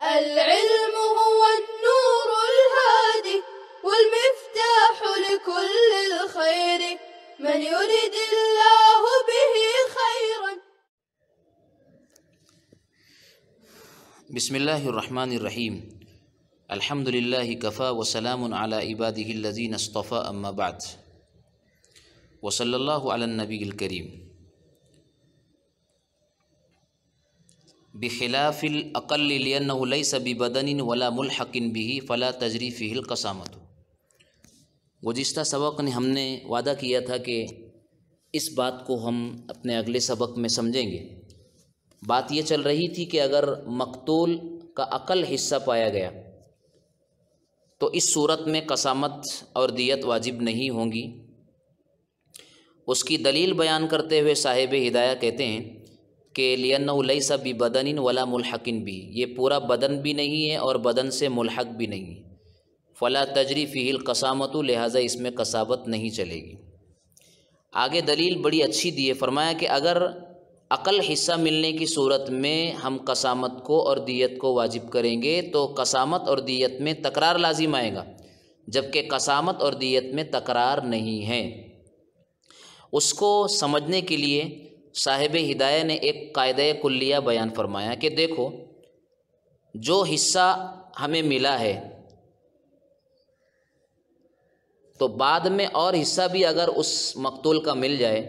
العلم هو النور الهادي والمفتاح لكل الخير من يرد الله به خيرا. بسم اللہ الرحمن الرحیم. الحمد للہ کفا وسلام علی عبادہ الذین اصطفیٰ اما بعد وصلی اللہ علی النبی الکریم. بخلاف الاقل لأنه ليس ببدن ولا ملحق به فلا تجری فیہ القسامۃ. گزشتہ سبق نے ہم نے وعدہ کیا تھا کہ اس بات کو ہم اپنے اگلے سبق میں سمجھیں گے. بات یہ چل رہی تھی کہ اگر مقتول کا عقل حصہ پایا گیا تو اس صورت میں قسامت اور دیت واجب نہیں ہوں گی. اس کی دلیل بیان کرتے ہوئے صاحب ہدایہ کہتے ہیں کہ لِأَنَّهُ لَيْسَ بِبَدَنٍ وَلَا مُلْحَقٍ بِهِ، یہ پورا بدن بھی نہیں ہے اور بدن سے ملحق بھی نہیں ہے. فَلَا تَجْرِي فِيهِ الْقَسَامَةُ، لہٰذا اس میں قسامت نہیں چلے گی. آگے دلیل بڑی اچھی دی ہے. فرمایا کہ اگر عقل حصہ ملنے کی صورت میں ہم قسامت کو اور دیت کو واجب کریں گے تو قسامت اور دیت میں تکرار لازم آئے گا، جبکہ قسامت اور دیت میں تکرار نہیں ہے. اس کو سمجھنے کے لیے صاحب ہدایہ نے ایک قاعدہ کلیہ بیان فرمایا کہ دیکھو، جو حصہ ہمیں ملا ہے تو بعد میں اور حصہ بھی اگر اس مقتول کا مل جائے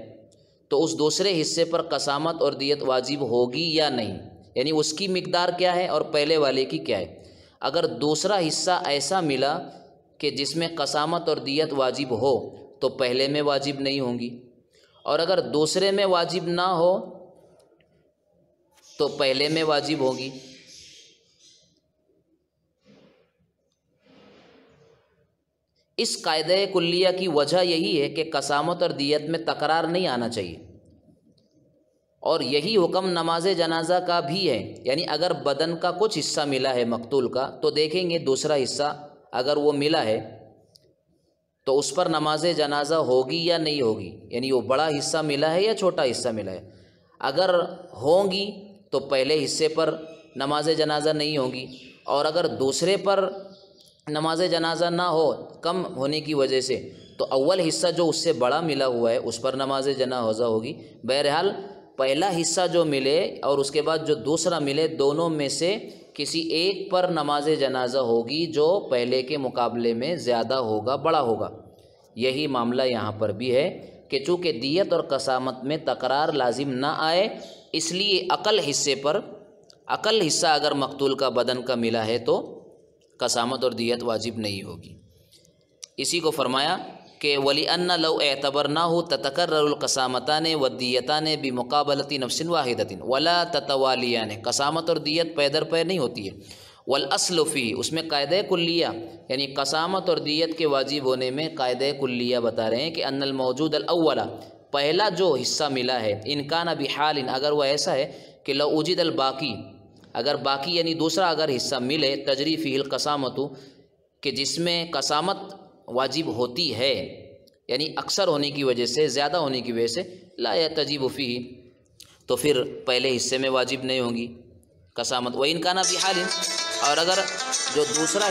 تو اس دوسرے حصے پر قسامت اور دیت واجب ہوگی یا نہیں، یعنی اس کی مقدار کیا ہے اور پہلے والے کی کیا ہے. اگر دوسرا حصہ ایسا ملا کہ جس میں قسامت اور دیت واجب ہو تو پہلے میں واجب نہیں ہوں گی، اور اگر دوسرے میں واجب نہ ہو تو پہلے میں واجب ہوگی. اس قاعدہ کلیہ کی وجہ یہی ہے کہ قسامت اور دیت میں تکرار نہیں آنا چاہیے، اور یہی حکم نماز جنازہ کا بھی ہے. یعنی اگر بدن کا کچھ حصہ ملا ہے مقتول کا تو دیکھیں گے دوسرا حصہ اگر وہ ملا ہے تو اس پر نماز جنازہ ہوگی یا نہیں ہوگی، یعنی وہ بڑا حصہ ملا ہے یا چھوٹا حصہ ملا ہے. اگر ہوں گی تو پہلے حصے پر نماز جنازہ نہیں ہوگی، اور اگر دوسرے پر نماز جنازہ نہ ہو کم ہونے کی وجہ سے تو اول حصہ جو اس سے بڑا ملا ہوا ہے اس پر نماز جنازہ ہوگی. بہرحال پہلا حصہ جو ملے اور اس کے بعد جو دوسرا ملے، دونوں میں سے کسی ایک پر نماز جنازہ ہوگی جو پہلے کے مقابلے میں زیادہ ہوگا، بڑا ہوگا. یہی معاملہ یہاں پر بھی ہے کہ چونکہ دیت اور قسامت میں تکرار لازم نہ آئے، اس لیے عقل حصہ اگر مقتول کا بدن کا ملا ہے تو قسامت اور دیت واجب نہیں ہوگی. اسی کو فرمایا کہ وَلِأَنَّ لَوْ اعْتَبَرْنَاهُ تَتَكَرَّرُ الْقَسَامَتَانِ وَالدِّيَتَانِ بِمُقَابَلَةِ نَفْسٍ وَاحِدَةٍ وَلَا تَتَوَالِيَانِ. قسامت اور دیت پے در پے نہیں ہوتی ہے. وَالْأَصْلُ فِيهِ، اس میں قاعدہ کلیہ یعنی قسامت اور دیت کے واجب ہونے میں قاعدہ کلیہ بتا رہے ہیں کہ ان الموجود الاول، پہلا جو حصہ ملا ہے، ان کان بحال، اگر وہ ایسا ہے کہ لو وجد الباقی، اگر باقی یعنی دوسرا اگر حصہ ملے، تجری فیہ القسامۃ، کہ جس میں قسامت واجب ہوتی ہے، یعنی اکثر ہونے کی وجہ سے، زیادہ ہونے کی وجہ سے، لا یتجب فیہ، تو پھر پہلے حصے میں واجب نہیں ہوں گی قسامت. وَإِنْ كَانَ بِحَالٍ، اور اگر جو دوسرا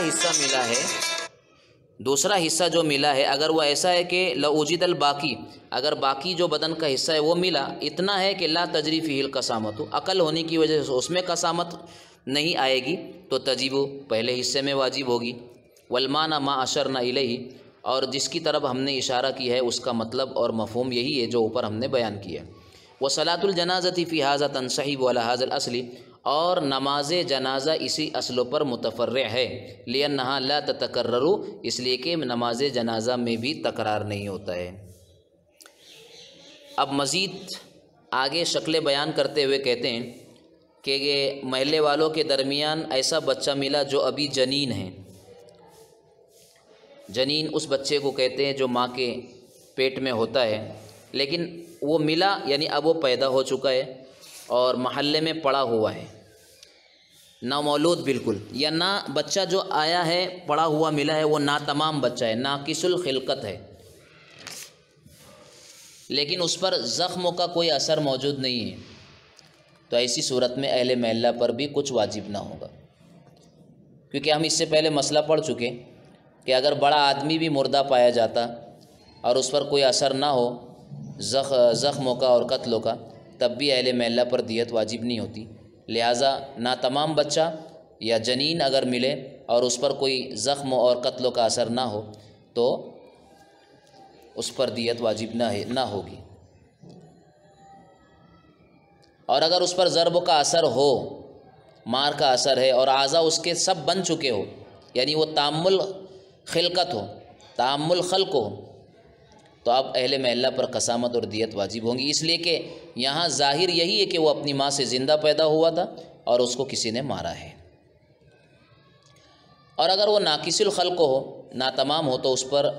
حصہ جو ملا ہے اگر وہ ایسا ہے کہ لَوْجِدَ الْبَاقِي، اگر باقی جو بدن کا حصہ ہے وہ ملا، اتنا ہے کہ لا تجری فیہ القسامۃ، عقل ہونے کی وجہ سے اس میں قسامت نہیں آئے گی، تو تجب پہلے حصے میں واجب ہوگی. والمعنی ما اشرنا الیہ، اور جس کی طرف ہم نے اشارہ کی ہے اس کا مطلب اور مفہوم یہی ہے جو اوپر ہم نے بیان کیا. وصلاۃ الجنازۃ فی ھذا تنصحب علی ھذا الاصل، اور نماز جنازہ اسی اصلوں پر متفرع ہے. لأنہا لا تتکرر، اس لیے کہ نماز جنازہ میں بھی تکرار نہیں ہوتا ہے. اب مزید آگے شکل بیان کرتے ہوئے کہتے ہیں کہ یہ محلے والوں کے درمیان ایسا بچہ ملا جو ابھی جنین ہے. جنین اس بچے کو کہتے ہیں جو ماں کے پیٹ میں ہوتا ہے، لیکن وہ ملا یعنی اب وہ پیدا ہو چکا ہے اور محلے میں پڑا ہوا ہے، نامولود بالکل، یا نہ بچہ جو آیا ہے پڑا ہوا ملا ہے وہ ناتمام بچہ ہے، ناقص الخلقت ہے، لیکن اس پر زخموں کا کوئی اثر موجود نہیں ہے، تو ایسی صورت میں اہل محلہ پر بھی کچھ واجب نہ ہوگا. کیونکہ ہم اس سے پہلے مسئلہ پڑھ چکے کہ اگر بڑا آدمی بھی مردہ پایا جاتا اور اس پر کوئی اثر نہ ہو زخموں کا اور قتلوں کا، تب بھی اہل محلہ پر دیت واجب نہیں ہوتی۔ لہٰذا ناتمام بچہ یا جنین اگر ملے اور اس پر کوئی زخم اور قتلوں کا اثر نہ ہو تو اس پر دیت واجب نہ ہوگی۔ اور اگر اس پر ضرب کا اثر ہو، مار کا اثر ہے اور اعضاء اس کے سب بن چکے ہو، یعنی وہ تام الخلقت ہو، تام الخلق ہو، تو اب اہل محلہ پر قسامت اور دیت واجب ہوں گی، اس لیے کہ یہاں ظاہر یہی ہے کہ وہ اپنی ماں سے زندہ پیدا ہوا تھا اور اس کو کسی نے مارا ہے۔ اور اگر وہ ناقص الخلق ہو، ناتمام ہو، تو اس پر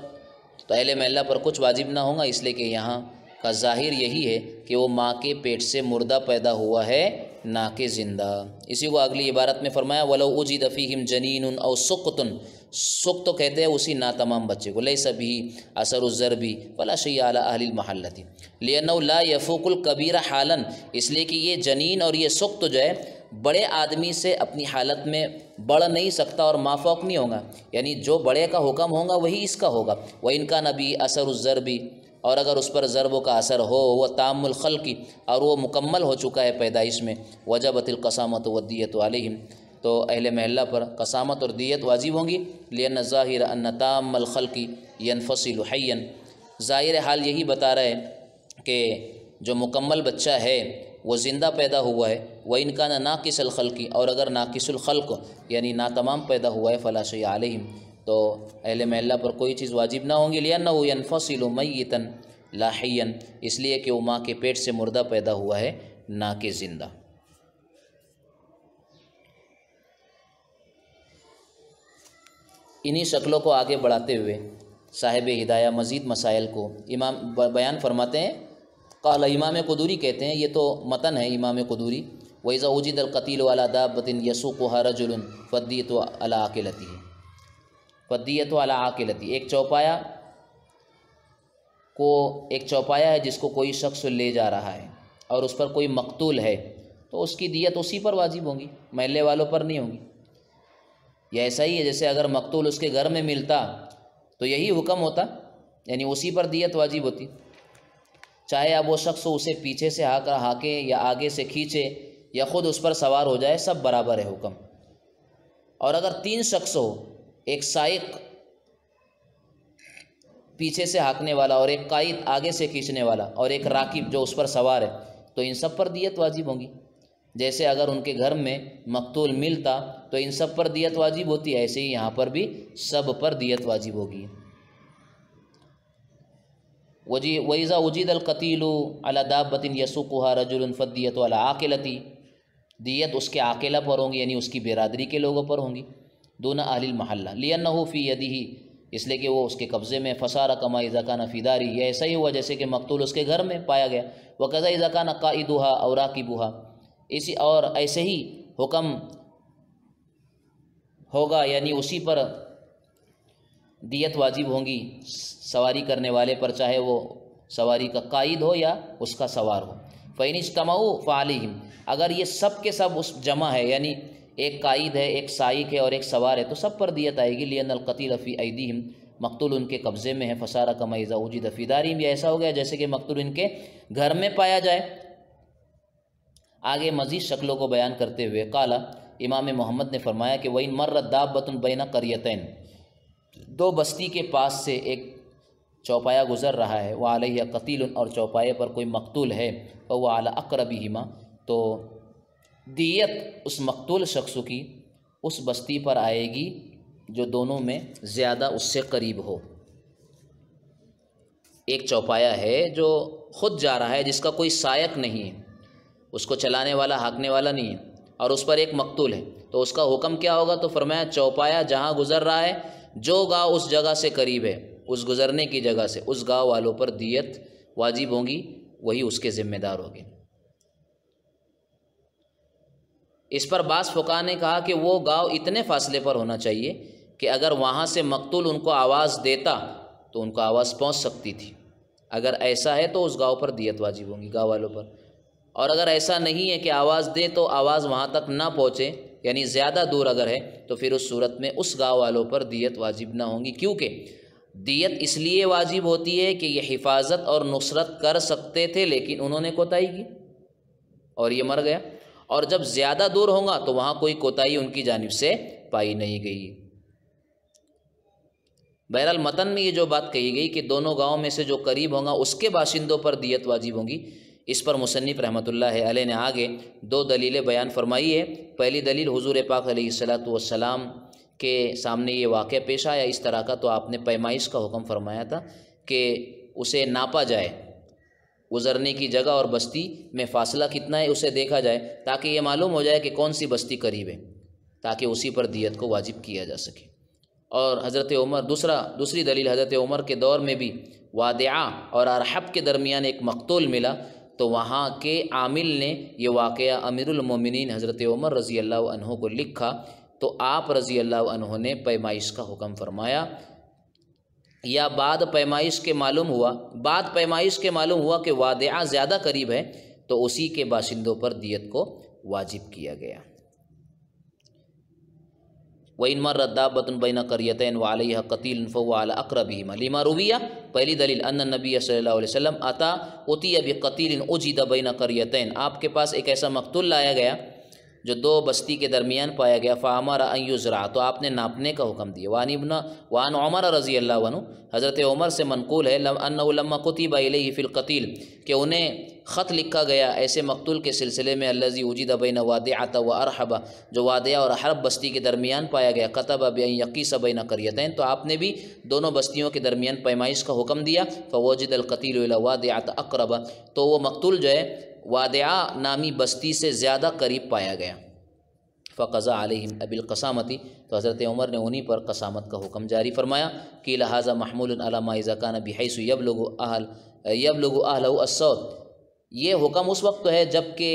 تو اہل محلہ پر کچھ واجب نہ ہوگا، اس لیے کہ یہاں کا ظاہر یہی ہے کہ وہ ماں کے پیٹ سے مردہ پیدا ہوا ہے، نہ کہ زندہ۔ اسی کو اگلی عبارت میں فرمایا وَلَوْ أُوجِدَ فِيهِمْ جَنِينٌ أَوْ سُقْطٌ، سقط تو کہتے ہیں اسی ناتمام بچے کو، لَيْسَ بِهِ أَثَرُ الضَّرْبِ وَلَا شَيْءَ عَلَىٰ أَهْلِ الْمَحَلَّةِ لِأَنَّهُ لَا يَفُوقُ الْكَبِيرَ حَالًا، اس لیے کہ یہ جنین اور یہ سقط جو ہے بڑے آدمی سے اپنی حالت میں بڑھ نہیں سکتا اور مافوق نہیں ہوگا، یعنی جو بڑے کا حکم ہوگا وہی اس کا ہوگا۔ وَإِنْ كَانَ بِهِ أَثَرُ الضَّرْبِ، اور اگر اس پر ضرب کا اثر ہو، وہ تام الخلق اور وہ مکمل ہو چکا ہے پیدائش میں، وجبت القسامۃ والدیۃ علیہم، تو اہل محلہ پر قسامت اور دیت واجب ہوں گی۔ لأن الظاہر ان تام الخلق ينفصل حیا، ظاہر حال یہی بتا رہا ہے کہ جو مکمل بچہ ہے وہ زندہ پیدا ہوا ہے، وَإِنْ كَانَ ناقص الخلق، اور اگر ناقص الخلق یعنی ناتمام پیدا ہوا ہے، فلا شیء علیہم، تو اہل محلہ پر کوئی چیز واجب نہ ہوں گی۔ لأنه ينفصل میتا لا حیا، اس لیے کہ وہ ماں کے پیٹ سے مردہ پیدا ہوا ہے، نہ کہ زندہ۔ انہی شکلوں کو آگے بڑھاتے ہوئے صاحب ہدایہ مزید مسائل کو امام بیان فرماتے ہیں۔ قال امام قدوری کہتے ہیں، یہ تو متن ہے امام قدوری، وَإِذَا وُجِدَ الْقَتِيلُ عَلَىٰ دَابَّةٍ يَسُوقُهَا رَجُلٌ فَالدِّيَةُ عَلَىٰ عَاقِلَتِهِ، فَالدِّيَةُ عَلَىٰ عَاقِلَتِهِ، ایک چوپایا ہے جس کو کوئی شخص لے جا رہا ہے اور اس پر کوئی مقتول ہے، تو اس کی دیت اسی پر واجب ہوں گی، محلے والوں پر نہیں ہوں گی۔ یا ایسا ہی ہے جیسے اگر مقتول اس کے گھر میں ملتا تو یہی حکم ہوتا، یعنی اسی پر دیت واجب ہوتی، چاہے اب وہ شخص اسے پیچھے سے ہاکے یا آگے سے کھینچے یا خود اس پر سوار ہو جائے، سب برابر ہے حکم۔ اور اگر 3 شخص ہو، ایک سائق پیچھے سے ہانکنے والا اور ایک قائد آگے سے کھینچنے والا اور ایک راکب جو اس پر سوار ہے، تو ان سب پر دیت واجب ہوں گی۔ جیسے اگر ان کے گھر میں مقتول ملتا تو ان سب پر دیت واجب ہوتی، ایسے ہی یہاں پر بھی سب پر دیت واجب ہوگی۔ وَإِذَا وُجِدَ الْقَتِيلُ عَلَىٰ دَابَّةٍ يَسُوقُهَا رَجُلٌ فَالدِّيَةُ عَلَىٰ عَاقِلَتِهِ، دیت اس کے عاقلہ پر ہوں گی، یعنی اس کی برادری کے لوگوں پر ہوں گی، دون اہل المحلہ، لِأَنَّهُ فِي يَدِهِ، اس لیے کہ وہ اس کے قبضے میں، فَصَارَ كَمَا إِذَا كَانَ فِي دَارِهِ، یہ ایسا ہی ہوا جیسے کہ مقتول اس کے گھر میں پایا گیا، وَكَذَا إِذَا كَانَ قَائِدُهَا أَوْ رَاكِبُهَا، اور ایسے ہی حکم ہوگا، یعنی اسی پر دیت واجب ہوں گی سواری کرنے والے پر، چاہے وہ سواری کا قائد ہو یا اس کا سوار ہو۔ فَإِنِ اجْتَمَعُوا فَعَلَيْهِمْ، اگر یہ سب کے سب اس جمع ہے، یعنی ایک قائد ہے، ایک سائق ہے اور ایک سوار ہے، تو سب پر دیت آئے گی۔ لِأَنَّ الْقَتِيلَ فِي أَيْدِيهِمْ، مقتول ان کے قبضے میں ہے، فَصَارَ كَمَا إِذَا وُجِدَ فِي دَارِهِمْ، یہ ایسا ہو گیا جیسے کہ مقتول ان کے گھر میں پایا جائے۔ آگے مزید شکلوں کو بیان کرتے ہوئے قال، امام محمد نے فرمایا کہ وَإِن مَرَّتْ دَابَّةٌ بَيْنَ قَرْيَتَيْنِ، 2 بستی کے پاس سے ایک چوپایا گزر رہا ہے، وَعَلَيْهَا قَتِيلٌ، اور چوپائے پر کوئی مقتول ہے، فَهُوَ عَلَىٰ أَقْرَبِهِمَا، تو دیت اس مقتول شخص کی اس بستی پر آئے گی جو دونوں میں زیادہ اس سے قریب ہو۔ ایک چوپایا ہے جو خود جا رہا ہے، جس کا کوئی سائق نہیں ہے، اس کو چلانے والا ہانکنے والا نہیں ہے، اور اس پر ایک مقتول ہے، تو اس کا حکم کیا ہوگا؟ تو فرمایا چوپایا جہاں گزر رہا ہے، جو گاؤں اس جگہ سے قریب ہے، اس گزرنے کی جگہ سے، اس گاؤں والوں پر دیت واجب ہوں گی، وہی اس کے ذمہ دار ہوگی۔ اس پر بعض فقہا نے کہا کہ وہ گاؤں اتنے فاصلے پر ہونا چاہیے کہ اگر وہاں سے مقتول ان کو آواز دیتا تو ان کو آواز پہنچ سکتی تھی، اگر ایسا ہے تو اس گاؤں پر دیت واجب ہوں گی، گاؤں والوں پر۔ اور اگر ایسا نہیں ہے کہ آواز دے تو آواز وہاں تک نہ پہنچے یعنی زیادہ دور اگر ہے تو پھر اس صورت میں اس گاؤں والوں پر دیت واجب نہ ہوں گی، کیونکہ دیت اس لیے واجب ہوتی ہے کہ یہ حفاظت اور نصرت کر سکتے تھے لیکن انہوں نے کوتاہی کی اور یہ مر گیا، اور جب زیادہ دور ہوگا تو وہاں کوئی کوتاہی ان کی جانب سے پائی نہیں گئی۔ بہرحال متن میں یہ جو بات کہی گئی کہ دونوں گاؤں میں سے جو قریب ہوگا اس کے باشندوں پر دیت واجب ہوگی، اس پر مصنف رحمۃ اللہ علیہ نے آگے دو دلیلیں بیان فرمائی ہے۔ پہلی دلیل حضور پاک علیہ الصلاۃ والسلام کے سامنے یہ واقعہ پیش آیا اس طرح کا، تو آپ نے پیمائش کا حکم فرمایا تھا کہ اسے ناپا جائے، گزرنے کی جگہ اور بستی میں فاصلہ کتنا ہے اسے دیکھا جائے، تاکہ یہ معلوم ہو جائے کہ کون سی بستی قریب ہے، تاکہ اسی پر دیت کو واجب کیا جا سکے۔ اور حضرت عمر دوسری دلیل، حضرت عمر کے دور میں بھی وادعہ اور ارحب کے درمیان ایک مقتول ملا، تو وہاں کے عامل نے یہ واقعہ امیر المومنین حضرت عمر رضی اللہ عنہ کو لکھا، تو آپ رضی اللہ عنہ نے پیمائش کا حکم فرمایا، یا بعد پیمائش کے معلوم ہوا کہ وادعہ زیادہ قریب ہے تو اسی کے باشندوں پر دیت کو واجب کیا گیا۔ وَإِن مَرَّتْ دَابَّةٌ بَيْنَ قَرْيَتَيْنِ وَعَلَيْهَا قَتِيلٌ فَهُوَ عَلَىٰ أَقْرَبِهِمَا لِمَا رُوِيَ۔ پہلی دلیل ان النبی صلی اللہ علیہ وسلم اُتِیَ بِقَتِیلٍ اُجِدَ بَيْنَ قَرْيَتَيْنِ، آپ کے پاس ایک ایسا مقتول لایا گیا جو دو بستی کے درمیان پایا گیا، فَأَمَرَ أَن يُزْرَعَ، تو آپ نے ناپنے کا حکم دیا۔ وعن عمر رضی اللہ عنہ، حضرت عمر سے منقول ہے أَنَّهُ لَمَّا كُتِبَ إِلَيْهِ فِي الْقَتِيلِ، کہ انہیں خط لکھا گیا ایسے مقتول کے سلسلے میں، الذي وجد بین وادعۃ وارحب، جو وادعہ اور حرب بستی کے درمیان پایا گیا، كتب بأن يقيس بين قريتين، تو آپ نے بھی دونوں بستیوں کے درمیان پیمائش کا حکم دیا، فوجد القتیل الى وادعۃ اقرب، تو وہ مقتول جو ہے وادعہ نامی بستی سے زیادہ قریب پایا گیا، فقضى عليهم بالقسامة، تو حضرت عمر نے انہی پر قسامت کا حکم جاری فرمایا، کہ لہذا محمول على ما اذا كان بحيث يبلغ اهله الصوت، یہ حکم اس وقت تو ہے جب کہ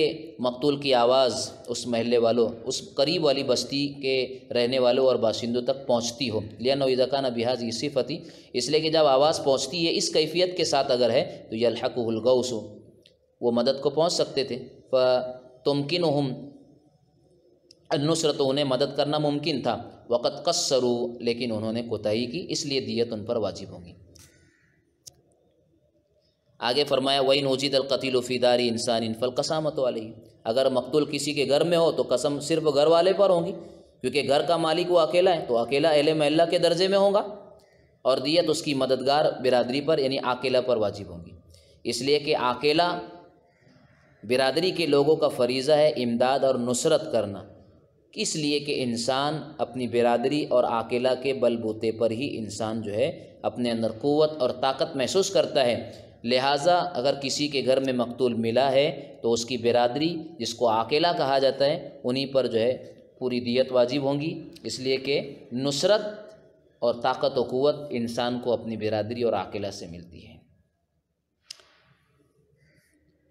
مقتول کی آواز اس محلے والوں، اس قریب والی بستی کے رہنے والوں اور باشندوں تک پہنچتی ہو، لأنه اذا كان بهذه الصفة، اس لیے کہ جب آواز پہنچتی ہے اس کیفیت کے ساتھ اگر ہے تو يلحقه الغوث، وہ مدد کو پہنچ سکتے تھے، فتمکنهم النصرت، انہیں مدد کرنا ممکن تھا، وقد قصروا، لیکن انہوں نے کوتاہی کی، اس لیے دیت ان پر واجب ہوگی۔ آگے فرمایا وَإِنْ وُجِدَ الْقَتِيلُ فِي دَارِ إِنسَانٍ فَالْقَسَامَةُ عَلَيْهِ، اگر مقتول کسی کے گھر میں ہو تو قسم صرف گھر والے پر ہوگی، کیونکہ گھر کا مالک وہ اکیلا ہے، تو اکیلا اہل محلہ کے درجے میں ہوگا، اور دیت اس کی مددگار برادری پر یعنی عاقلہ پر واجب ہوگی، اس لیے کہ عاقلہ برادری کے لوگوں کا فریضہ ہے امداد اور نصرت کرنا، اس لیے کہ انسان اپنی برادری اور عاقلہ کے بل بوتے پر ہی انسان جو ہے اپنے اندر قوت اور طاقت محسوس کرتا ہے، لہٰذا اگر کسی کے گھر میں مقتول ملا ہے تو اس کی برادری جس کو عاقلہ کہا جاتا ہے انہی پر جو ہے پوری دیت واجب ہوں گی، اس لیے کہ نصرت اور طاقت و قوت انسان کو اپنی برادری اور عاقلہ سے ملتی ہے۔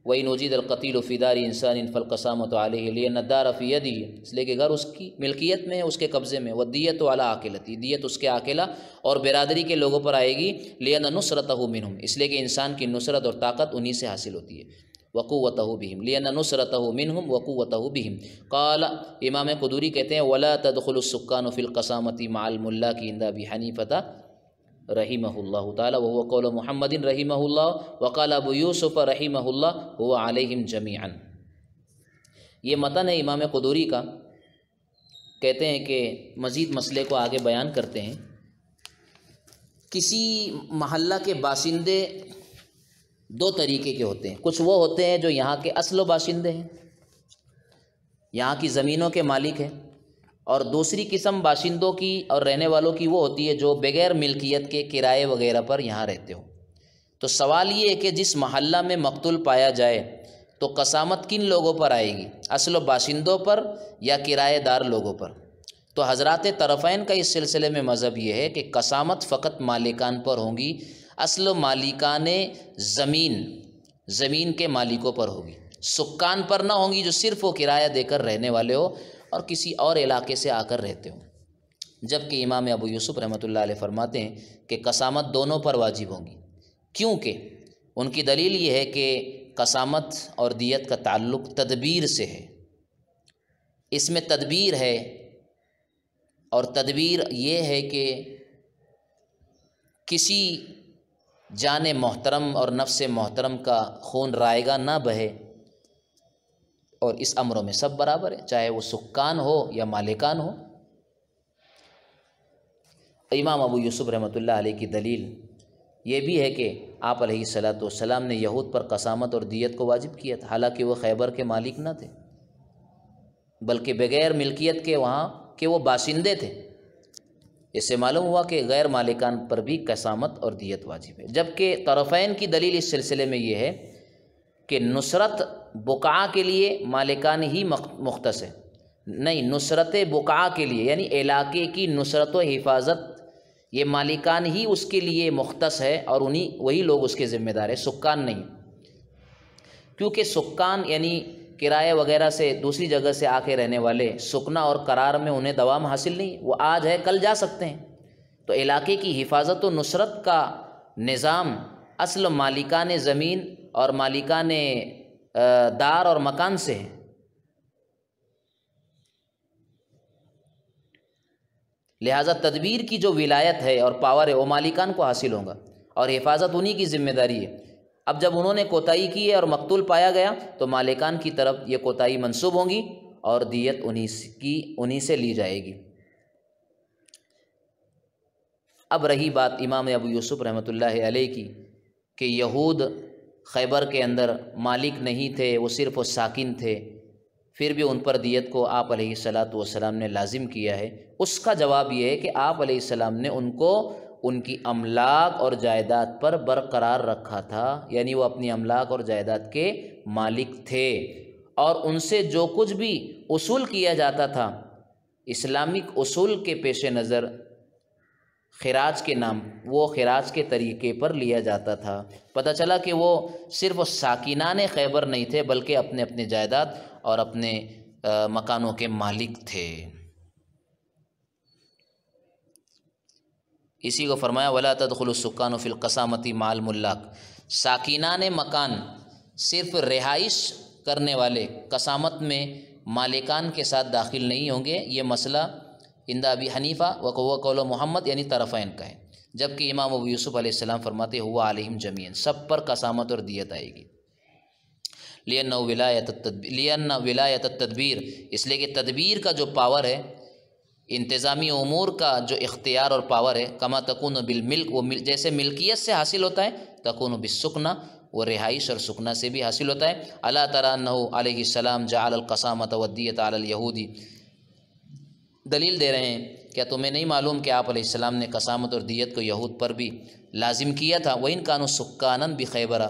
وَإِنْ وُجِدَ الْقَتِيلُ فِي دَارِ إِنسَانٍ فَالْقَسَامَةُ عَلَيْهِ لِأَنَّ الدَّارَ فِي يَدِهِ، اس لیے کہ گھر اس کی ملکیت میں ہے، اس کے قبضے میں، وَالدِّيَةُ عَلَىٰ عَاقِلَتِهِ، دیت اس کے عاقلہ اور برادری کے لوگوں پر آئے گی، لِأَنَّ نُصْرَتَهُ مِنْهُمْ، اس لیے کہ انسان کی نصرت اور طاقت انہی سے حاصل ہوتی ہے، وَقُوَّتَهُ بِهِمْ، لِأَنَّ نُصْرَتَهُ مِنْهُمْ وَقُوَّتَهُ بِهِمْ۔ قال امام قدوری کہتے ہیں وَلَا تَدْخُلُ السُّكَّانُ فِي الْقَسَامَةِ مَعَ الْمُلَّاكِ عِنْدَ أَبِي حَنِيفَةَ رحمہ اللہ تعالی وهو قول محمد رحمہ اللہ، وقال ابو یوسف رحمہ اللہ هو علیہم جمیعا۔ یہ متن ہے امام قدوری کا، کہتے ہیں کہ مزید مسئلے کو آگے بیان کرتے ہیں، کسی محلہ کے باشندے دو طریقے کے ہوتے ہیں، کچھ وہ ہوتے ہیں جو یہاں کے اصل و باشندے ہیں، یہاں کی زمینوں کے مالک ہیں، اور دوسری قسم باشندوں کی اور رہنے والوں کی وہ ہوتی ہے جو بغیر ملکیت کے کرائے وغیرہ پر یہاں رہتے ہو۔ تو سوال یہ ہے کہ جس محلہ میں مقتول پایا جائے تو قسامت کن لوگوں پر آئے گی، اصل و باشندوں پر یا کرایہ دار لوگوں پر؟ تو حضرات طرفین کا اس سلسلے میں مذہب یہ ہے کہ قسامت فقط مالکان پر ہوں گی، اصل و مالکان زمین کے مالکوں پر ہوگی، سکان پر نہ ہوں گی جو صرف وہ کرایہ دے کر رہنے والے ہو اور کسی اور علاقے سے آ کر رہتے ہوں۔ جبکہ امام ابو یوسف رحمۃ اللہ علیہ فرماتے ہیں کہ قسامت دونوں پر واجب ہوں گی، کیونکہ ان کی دلیل یہ ہے کہ قسامت اور دیت کا تعلق تدبیر سے ہے، اس میں تدبیر ہے، اور تدبیر یہ ہے کہ کسی جان محترم اور نفس محترم کا خون رائگاں نہ بہے، اور اس امروں میں سب برابر ہے، چاہے وہ سکان ہو یا مالکان ہو۔ امام ابو یوسف رحمۃ اللہ علیہ کی دلیل یہ بھی ہے کہ آپ علیہ الصلاۃ والسلام نے یہود پر قسامت اور دیت کو واجب کیا تھا، حالانکہ وہ خیبر کے مالک نہ تھے بلکہ بغیر ملکیت کے وہاں کے وہ باشندے تھے۔ اس سے معلوم ہوا کہ غیر مالکان پر بھی قسامت اور دیت واجب ہے، جبکہ طرفین کی دلیل اس سلسلے میں یہ ہے کہ نصرت بقعہ کے لیے مالکان ہی مختص ہے، نہیں، نصرت بقعہ کے لیے یعنی علاقے کی نصرت و حفاظت یہ مالکان ہی اس کے لیے مختص ہے، اور وہی لوگ اس کے ذمہ دار ہیں، سکان نہیں، کیونکہ سکان یعنی کرائے وغیرہ سے دوسری جگہ سے آ کے رہنے والے سکنا اور قرار میں انہیں دوام حاصل نہیں، وہ آج ہے کل جا سکتے ہیں، تو علاقے کی حفاظت و نصرت کا نظام اصل مالکان زمین اور مالکان دار اور مکان سے ہے۔ لہٰذا تدبیر کی جو ولایت ہے اور پاور ہے وہ مالکان کو حاصل ہوگا، اور حفاظت انہی کی ذمہ داری ہے۔ اب جب انہوں نے کوتاہی کی ہے اور مقتول پایا گیا تو مالکان کی طرف یہ کوتاہی منسوب ہوں گی اور دیت انہی سے لی جائے گی۔ اب رہی بات امام ابو یوسف رحمۃ اللہ علیہ کی کہ یہود خیبر کے اندر مالک نہیں تھے، وہ صرف ساکن تھے، پھر بھی ان پر دیت کو آپ علیہ الصلاۃ والسلام نے لازم کیا ہے۔ اس کا جواب یہ ہے کہ آپ علیہ السلام نے ان کو ان کی املاک اور جائیداد پر برقرار رکھا تھا، یعنی وہ اپنی املاک اور جائیداد کے مالک تھے، اور ان سے جو کچھ بھی اصول کیا جاتا تھا اسلامک اصول کے پیش نظر خراج کے نام، وہ خراج کے طریقے پر لیا جاتا تھا۔ پتہ چلا کہ وہ صرف ساکنان خیبر نہیں تھے بلکہ اپنے اپنے جائیداد اور اپنے مکانوں کے مالک تھے۔ اسی کو فرمایا وَلَا تَدْخُلُ السُّكَّانُ فِي الْقَسَامَةِ مَعَ الْمُلَّاكِ، ساکنان مکان صرف رہائش کرنے والے قسامت میں مالکان کے ساتھ داخل نہیں ہوں گے۔ یہ مسئلہ عند ابی حنیفہ و قول محمد یعنی طرفین کا ہے، جبکہ امام ابو یوسف علیہ السلام فرماتے ہوا علیہم جمیعاً، سب پر قسامت اور دیت آئے گی۔ لِأَنَّ وِلَایَةَ التدبیر، اس لیے کہ تدبیر کا جو پاور ہے، انتظامی امور کا جو اختیار اور پاور ہے، کما تکون بالملک، وہ جیسے ملکیت سے حاصل ہوتا ہے، تکون بالسکنہ، وہ رہائش اور سکنہ سے بھی حاصل ہوتا ہے۔ الا تری انہ علیہ السلام جعل القسامۃ والدیۃ علی الیہودی، دلیل دے رہے ہیں کیا تمہیں نہیں معلوم کہ آپ علیہ السلام نے قسامت اور دیت کو یہود پر بھی لازم کیا تھا؟ وَإِن كَانُوا سُكَّانًا بِخَيْبَرَ،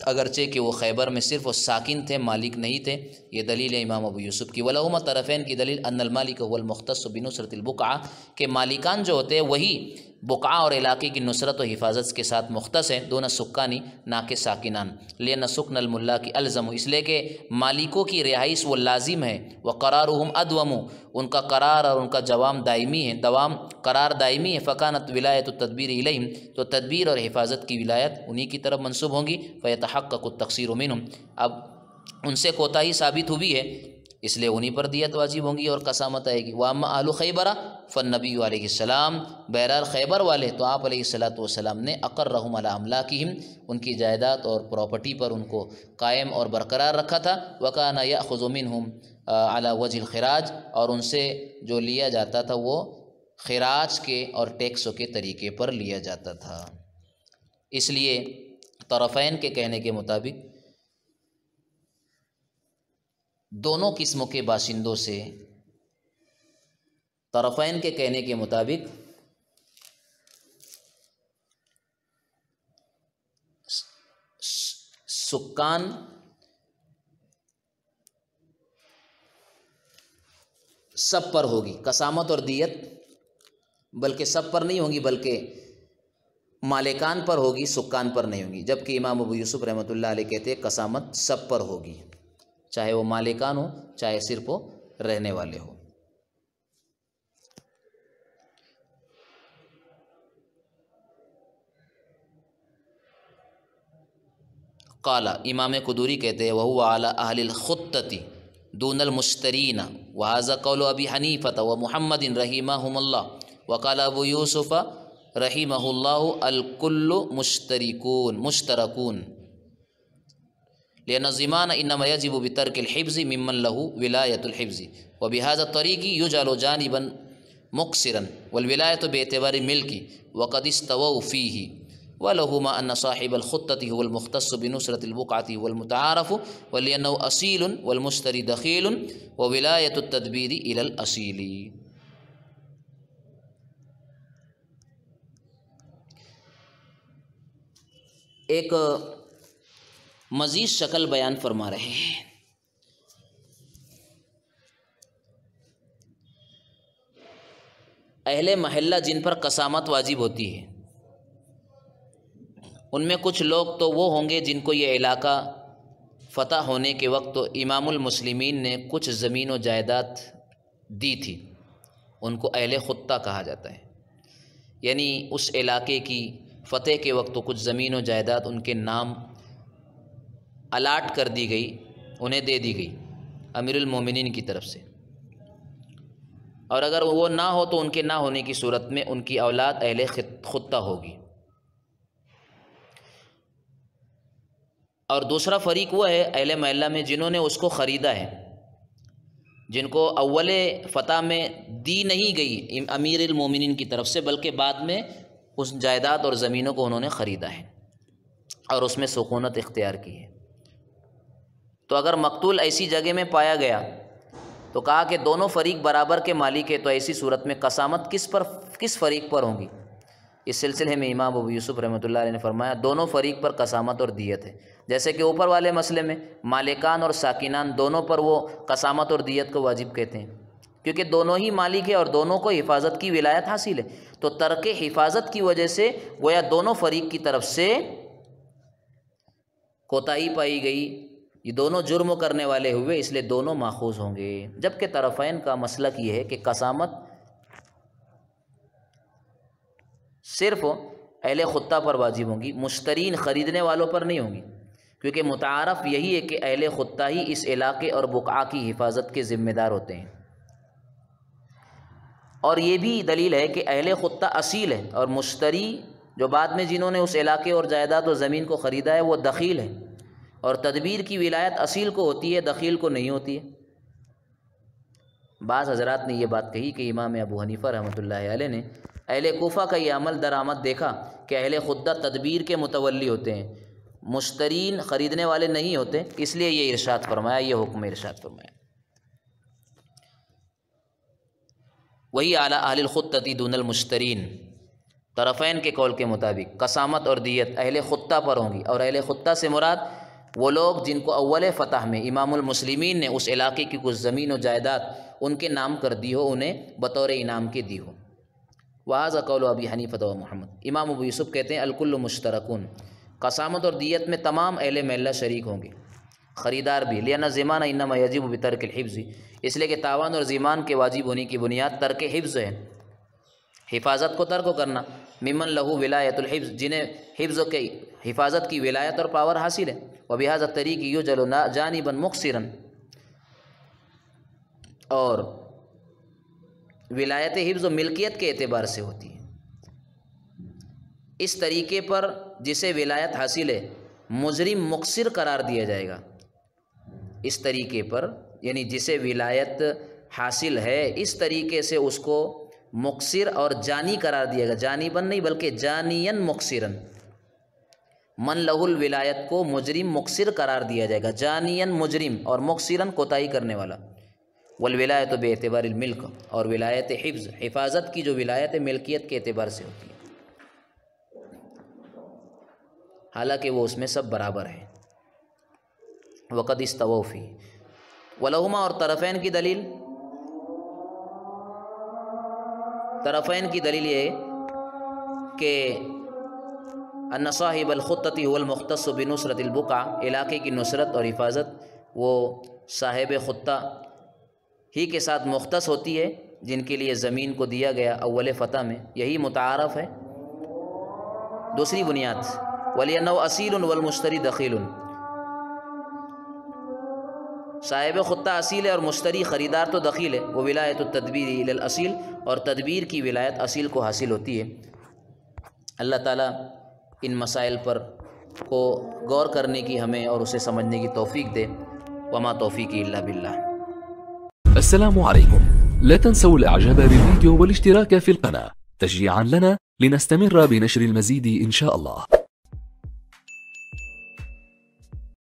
اگرچہ کہ وہ خیبر میں صرف وہ ساکن تھے، مالک نہیں تھے۔ یہ دلیل ہے امام ابو یوسف کی۔ وَلَهُمَا طرفین کی دلیل ان المالک هو المختص بنصرۃ البقعہ، کہ مالکان جو ہوتے ہیں وہی بقعہ اور علاقے کی نصرت و حفاظت کے ساتھ مختص ہیں، دون سکانی، نہ کہ ساکنان۔ لِأَنَّ سُكْنَ الْمُلَّاكِ أَلْزَمُ، اس لیے کہ مالکوں کی رہائش وہ لازم ہے، وَقَرَارُهُمْ أَدْوَمُ، ان کا قرار اور ان کا دوام دائمی ہے، قرار دائمی ہے۔ فَكَانَتْ وِلَایَةُ التَّدْبِيرِ إِلَيْهِمْ، تو تدبیر اور حفاظت کی ولایت انہی کی طرف منسوب ہوں گی۔ فَيَتَحَقَّقُ التَّقْصِيرُ مِنْهُمْ، اب ان سے کوتاہی ثابت ہوئی ہے اس لیے انہی پر دیت واجب ہوں گی اور قسامت آئے گی۔ وَأَمَّا أَهْلُ خَيْبَرَ فَالنَّبِيُّ علیہ السلام، بہرحال خیبر والے تو آپ علیہ السلام نے اقرهم علی املاکہم، ان کی جائیداد اور پراپرٹی پر ان کو قائم اور برقرار رکھا تھا۔ وَكَانَ يَأْخُذُ مِنْهُمْ عَلَى وَجْهِ الْخِرَاج، اور ان سے جو لیا جاتا تھا وہ خراج کے اور ٹیکسوں کے طریقے پر لیا جاتا تھا۔ اس لیے طرفین کے کہنے کے مطابق دونوں قسموں کے باشندوں سے، طرفین کے کہنے کے مطابق سکان سب پر ہوگی قسامت اور دیت، بلکہ سب پر نہیں ہوگی بلکہ مالکان پر ہوگی، سکان پر نہیں ہوگی۔ جبکہ امام ابو یوسف رحمۃ اللہ علیہ کہتے ہیں قسامت سب پر ہوگی، چاہے وہ مالکان ہو چاہے صرف وہ رہنے والے ہو۔ قال، امام قدوری کہتے ہیں وَهُوَ عَلَى أَهْلِ الْخُطَّةِ دُونَ الْمُشْتَرِينَ، وهذا قول ابی حنیفۃ و محمد رحمہم اللہ وقال ابو یوسف رحمہ اللہ الکل مشترکون لأن الضمان انما يجب بترك الحفظ ممن له ولاية الحفظ وبهذا الطريق يجعل جانبا مقصرا والولاية باعتبار ملك وقد استووا فيه ولهما أن صاحب الخطة هو المختص بنصرة البقعة والمتعارف ولأنه أصيل والمشتري دخيل وولاية التدبير إلى الأصيل. ایک مزید شکل بیان فرما رہے ہیں. اہل محلہ جن پر قسامت واجب ہوتی ہے ان میں کچھ لوگ تو وہ ہوں گے جن کو یہ علاقہ فتح ہونے کے وقت امام المسلمین نے کچھ زمین و جائیداد دی تھی، ان کو اہل خطہ کہا جاتا ہے. یعنی اس علاقے کی فتح کے وقت کچھ زمین و جائیداد ان کے نام الاٹ کر دی گئی، انہیں دے دی گئی امیر المومنین کی طرف سے، اور اگر وہ نہ ہو تو ان کے نہ ہونے کی صورت میں ان کی اولاد اہل خطہ ہوگی. اور دوسرا فریق وہ ہے اہل محلہ میں جنہوں نے اس کو خریدا ہے، جن کو اول فتح میں دی نہیں گئی امیر المومنین کی طرف سے، بلکہ بعد میں اس جائیداد اور زمینوں کو انہوں نے خریدا ہے اور اس میں سکونت اختیار کی ہے. تو اگر مقتول ایسی جگہ میں پایا گیا تو کہا کہ دونوں فریق برابر کے مالک ہے، تو ایسی صورت میں قسامت کس فریق پر ہوں گی؟ اس سلسلے میں امام ابو یوسف رحمۃ اللہ علیہ نے فرمایا دونوں فریق پر قسامت اور دیت ہے. جیسے کہ اوپر والے مسئلے میں مالکان اور ساکنان دونوں پر وہ قسامت اور دیت کو واجب کہتے ہیں، کیونکہ دونوں ہی مالک ہیں اور دونوں کو حفاظت کی ولایت حاصل ہے. تو ترک حفاظت کی وجہ سے گویا دونوں فریق کی طرف سے کوتاہی پائی گئی، یہ دونوں جرم کرنے والے ہوئے، اس لیے دونوں ماخوذ ہوں گے. جبکہ طرفین کا مسلک یہ ہے کہ قسامت صرف اہل خطہ پر واجب ہوں گی، مشترین خریدنے والوں پر نہیں ہوں گی، کیونکہ متعارف یہی ہے کہ اہل خطہ ہی اس علاقے اور بقعہ کی حفاظت کے ذمہ دار ہوتے ہیں. اور یہ بھی دلیل ہے کہ اہل خطہ اصیل ہے اور مشتری جو بعد میں جنہوں نے اس علاقے اور جائیداد و زمین کو خریدا ہے وہ دخیل ہے، اور تدبیر کی ولایت اصیل کو ہوتی ہے، دخیل کو نہیں ہوتی ہے. بعض حضرات نے یہ بات کہی کہ امام ابو حنیفہ رحمۃ اللہ علیہ نے اہل کوفہ کا یہ عمل درآمد دیکھا کہ اہل خطہ تدبیر کے متولی ہوتے ہیں، مشترین خریدنے والے نہیں ہوتے، اس لیے یہ ارشاد فرمایا، یہ حکم ارشاد فرمایا. وہی اعلیٰ اہل الخطۃ دون المشترین، طرفین کے قول کے مطابق قسامت اور دیت اہل خطہ پر ہوں گی، اور اہل خطہ سے مراد وہ لوگ جن کو اول فتح میں امام المسلمین نے اس علاقے کی کچھ زمین و جائیداد ان کے نام کر دی ہو، انہیں بطور انعام کے دی ہو. وہذا قول ابی حنیفہ و محمد. امام ابو یوسف کہتے ہیں الکل مشترکون، قسامت اور دیت میں تمام اہل محلہ شریک ہوں گے، خریدار بھی. لأن الضمان انما یجب بترک الحفظ، اس لیے کہ تاوان اور ضمان کے واجب ہونے کی بنیاد ترک حفظ ہے، حفاظت کو ترک کرنا. ممن لہو ولایت الحفظ، جنہیں حفظ کے حفاظت کی ولایت اور پاور حاصل ہے. وبہذا الطریق یجعل جانبا مقصرا، اور ولایت حفظ و ملکیت کے اعتبار سے ہوتی ہے. اس طریقے پر جسے ولایت حاصل ہے مجرم مقصر قرار دیا جائے گا. اس طریقے پر یعنی جسے ولایت حاصل ہے اس طریقے سے اس کو مقصر اور جانی قرار دیا گا، جانباً نہیں بلکہ جانیاً مقصراً. من لہ الولایت کو مجرم مقصر قرار دیا جائے گا، جانیاً مجرم اور مقصراً کوتاہی کرنے والا. والولایت بے اعتبار الملک، اور ولایت حفظ حفاظت کی جو ولایت ملکیت کے اعتبار سے ہوتی ہے، حالانکہ وہ اس میں سب برابر ہیں. وقد استووا فی ولہما، اور طرفین کی دلیل، طرفین کی دلیل یہ ہے کہ ان صاحب الخطۃ هو المختص بنصرت البقع، علاقے کی نصرت اور حفاظت وہ صاحب خطہ ہی کے ساتھ مختص ہوتی ہے جن کے لیے زمین کو دیا گیا اول فتح میں، یہی متعارف ہے. دوسری بنیاد وَلِأَنَّهُ أَصِيلٌ وَالْمُشْتَرِي دَخِيلٌ، صاحب خطہ اصیل ہے اور مشتری خریدار تو دخیل ہے. وہ ولایت التدبیر الی الاصیل، اور تدبیر کی ولایت اصیل کو حاصل ہوتی ہے. اللہ تعالیٰ ان مسائل پر کو غور کرنے کی ہمیں اور اسے سمجھنے کی توفیق دے. وما توفیقی الا باللہ. السلام عليكم. لا تنسوا الاعجاب بالفيديو والاشتراك في القناة تشجيعا لنا لنستمر بنشر المزيد إن شاء الله.